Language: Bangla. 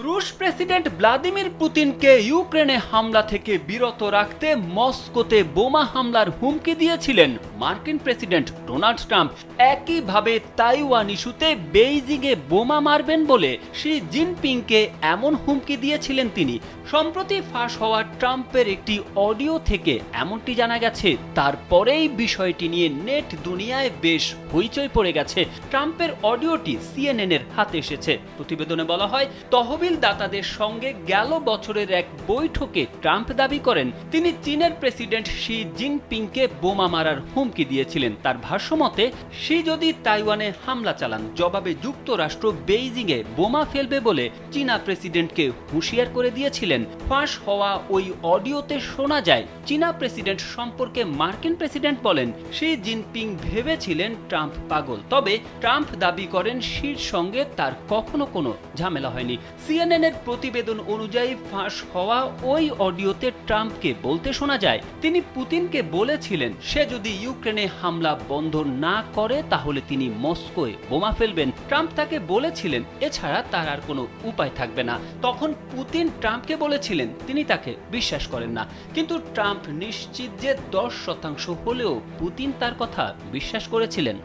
রুশ প্রেসিডেন্ট ভ্লাদিমির পুতিনকে ইউক্রেনে হামলা থেকে বিরত রাখতে মস্কোতে বোমা হামলার হুমকি দিয়েছিলেন মার্কিন প্রেসিডেন্ট ডোনাল্ড ট্রাম্প। একইভাবে তাইওয়ান ইস্যুতে বেইজিংয়ে বোমা মারবেন বলে শি জিনপিংকে এমন হুমকি দিয়েছিলেন তিনি। সম্প্রতি ফাঁস হওয়া ট্রাম্পের একটি অডিও থেকে এমনটি জানা গেছে। তারপরেই বিষয়টি নিয়ে নেট দুনিয়ায় বেশ হইচই পড়ে গেছে। ট্রাম্পের অডিওটি সিএনএন-এর হাতে এসেছে। প্রতিবেদনে বলা হয়, তহবিল দাতাদের সঙ্গে গেল বছরের এক বৈঠকে ট্রাম্প দাবি করেন তিনি চীনের প্রেসিডেন্ট শি জিনপিংকে বোমা মারার হুমকি দিয়েছিলেন। তার ভাষ্যমতে, শি যদি তাইওয়ানে হামলা চালান, জবাবে যুক্তরাষ্ট্র বেইজিংয়ে বোমা ফেলবে বলে চীনা প্রেসিডেন্টকে হুঁশিয়ার করে দিয়েছিলেন। ফাঁস হওয়া ওই অডিওতে শোনা যায়, চীনা প্রেসিডেন্ট সম্পর্কে মার্কিন প্রেসিডেন্ট বলেন শি জিনপিং ভেবেছিলেন ট্রাম্প পাগল। তবে ট্রাম্প দাবি করেন শির সঙ্গে তার কখনো কোনো ঝামেলা হয়নি। সিএনএন-এর প্রতিবেদন অনুযায়ী ফাঁস হওয়া ওই অডিওতে ট্রাম্পকে বলতে শোনা যায় তিনি পুতিনকে বলেছিলেন সে যদি ইউক্রেনে হামলা বন্ধ না করে তাহলে তিনি মস্কোয় বোমা ফেলবেন। ট্রাম্প তাকে বলেছিলেন এছাড়া তার আর কোনো উপায় থাকবে না। তখন পুতিন ট্রাম্পকে বলেছিলেন তিনি তাকে বিশ্বাস করেন না, কিন্তু ট্রাম্প নিশ্চিত যে 10% হলেও পুতিন তার কথা বিশ্বাস করেছিলেন।